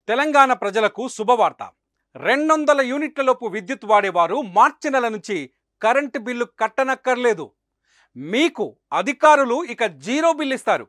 తెలంగాణ ప్రజలకు శుభవార్త. 200 యూనిట్లలోపు విద్యుత్ వాడేవారు మార్చి నెల నుంచి కరెంటు బిల్లు కట్టనక్కర్లేదు. మీకు అధికారులు ఇక జీరో బిల్ ఇస్తారు.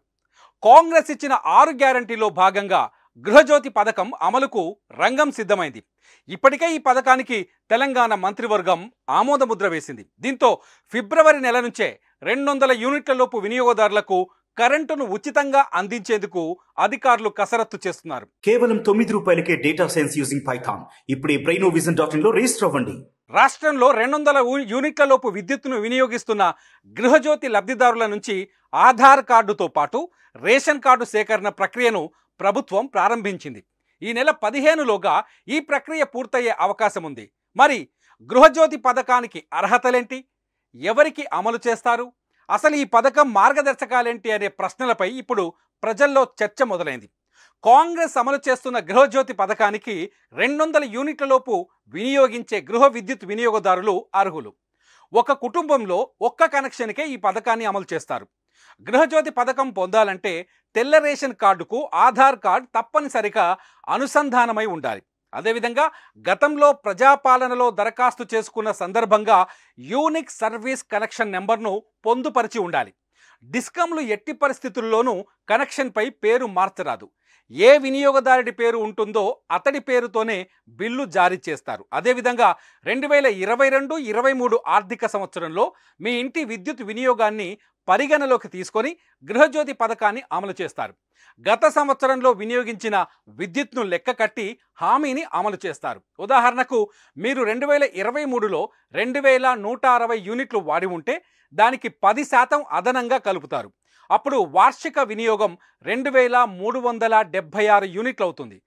కాంగ్రెస్ ఇచ్చిన 6 గ్యారంటీలో భాగంగా గృహజ్యోతి పథకం అమలుకు రంగం సిద్ధమైంది. ఇప్పటికే ఈ పథకానికి తెలంగాణ మంత్రివర్గం ఆమోదముద్ర వేసింది. దీంతో ఫిబ్రవరి నెల నుంచే 200 యూనిట్లలోపు వినియోగదారులకు కరెంటును ఉచితంగా అందించేందుకు అధికారులు కసరత్తు చేస్తున్నారు. కేవలం ₹9కే డేటా సైన్స్ యూజింగ్ పైథాన్. ఇప్పుడే brainovision.in లో రిజిస్టర్ అవ్వండి. రాష్ట్రంలో 200 యూనిట్లలోపు విద్యుత్తును వినియోగిస్తున్న గృహజ్యోతి లబ్ధిదారుల నుంచి ఆధార్ కార్డుతో పాటు రేషన్ కార్డు సేకరణ ప్రక్రియను ప్రభుత్వం ప్రారంభించింది. ఈ నెల 15లోగా ఈ ప్రక్రియ పూర్తయ్యే అవకాశం ఉంది. మరి గృహజ్యోతి పథకానికి అర్హతలేంటి? ఎవరికి అమలు చేస్తారు? అసలు ఈ పథకం మార్గదర్శకాలేంటి అనే ప్రశ్నలపై ఇప్పుడు ప్రజల్లో చర్చ మొదలైంది. కాంగ్రెస్ అమలు చేస్తున్న గృహజ్యోతి పథకానికి 200 యూనిట్లలోపు వినియోగించే గృహ విద్యుత్ వినియోగదారులు అర్హులు. ఒక కుటుంబంలో ఒక్క కనెక్షన్కే ఈ పథకాన్ని అమలు చేస్తారు. గృహజ్యోతి పథకం పొందాలంటే తెల్ల రేషన్ కార్డుకు ఆధార్ కార్డు తప్పనిసరిగా అనుసంధానమై ఉండాలి. అదేవిధంగా గతంలో ప్రజాపాలనలో దరఖాస్తు చేసుకున్న సందర్భంగా యూనిక్ సర్వీస్ కనెక్షన్ నెంబర్ను పొందుపరిచి ఉండాలి. డిస్కంలు ఎట్టి పరిస్థితుల్లోనూ కనెక్షన్పై పేరు మార్చరాదు. ఏ వినియోగదారుడి పేరు ఉంటుందో అతడి పేరుతోనే బిల్లు జారీ చేస్తారు. అదేవిధంగా 2022-23 ఆర్థిక సంవత్సరంలో మీ ఇంటి విద్యుత్ వినియోగాన్ని పరిగణలోకి తీసుకొని గృహజ్యోతి పథకాన్ని అమలు చేస్తారు. గత సంవత్సరంలో వినియోగించిన విద్యుత్ను లెక్క కట్టి హామీని అమలు చేస్తారు. ఉదాహరణకు మీరు 2023లో 2160 యూనిట్లు వాడి ఉంటే దానికి 10% అదనంగా కలుపుతారు. అప్పుడు వార్షిక వినియోగం 2376 యూనిట్లు అవుతుంది.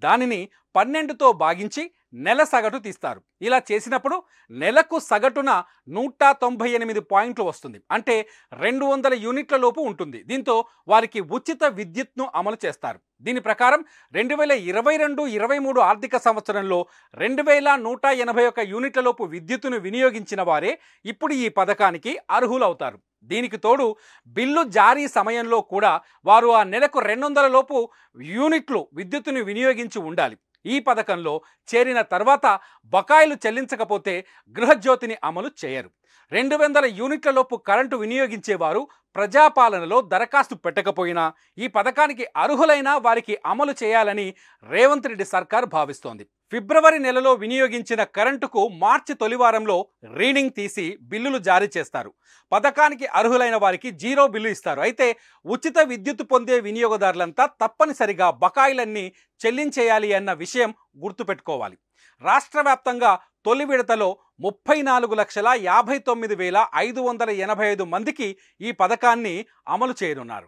దానిని 12తో భాగించి నెల సగటు తీస్తారు. ఇలా చేసినప్పుడు నెలకు సగటున 198 పాయింట్లు వస్తుంది. అంటే 200 యూనిట్ల లోపు ఉంటుంది. దీంతో వారికి ఉచిత విద్యుత్ను అమలు చేస్తారు. దీని ప్రకారం 2022-23 ఆర్థిక సంవత్సరంలో 2181 యూనిట్ల లోపు విద్యుత్తును వినియోగించిన వారే ఇప్పుడు ఈ పథకానికి అర్హులవుతారు. దీనికి తోడు బిల్లు జారీ సమయంలో కూడా వారు ఆ నెలకు 200 లోపు యూనిట్లు విద్యుత్తును వినియోగించి ఉండాలి. ఈ పథకంలో చేరిన తర్వాత బకాయిలు చెల్లించకపోతే గృహజ్యోతిని అమలు చేయరు. 200 యూనిట్లలోపు కరెంటు వినియోగించేవారు ప్రజాపాలనలో దరఖాస్తు పెట్టకపోయినా ఈ పథకానికి అర్హులైన వారికి అమలు చేయాలని రేవంత్ రెడ్డి సర్కార్ భావిస్తోంది. ఫిబ్రవరి నెలలో వినియోగించిన కరెంటుకు మార్చి తొలివారంలో రీడింగ్ తీసి బిల్లులు జారీ చేస్తారు. పథకానికి అర్హులైన వారికి జీరో బిల్లు ఇస్తారు. అయితే ఉచిత విద్యుత్ పొందే వినియోగదారులంతా తప్పనిసరిగా బకాయిలన్నీ చెల్లించేయాలి అన్న విషయం గుర్తుపెట్టుకోవాలి. రాష్ట్ర వ్యాప్తంగా తొలి విడతలో 34,59,585 మందికి ఈ పథకాన్ని అమలు చేయనున్నారు.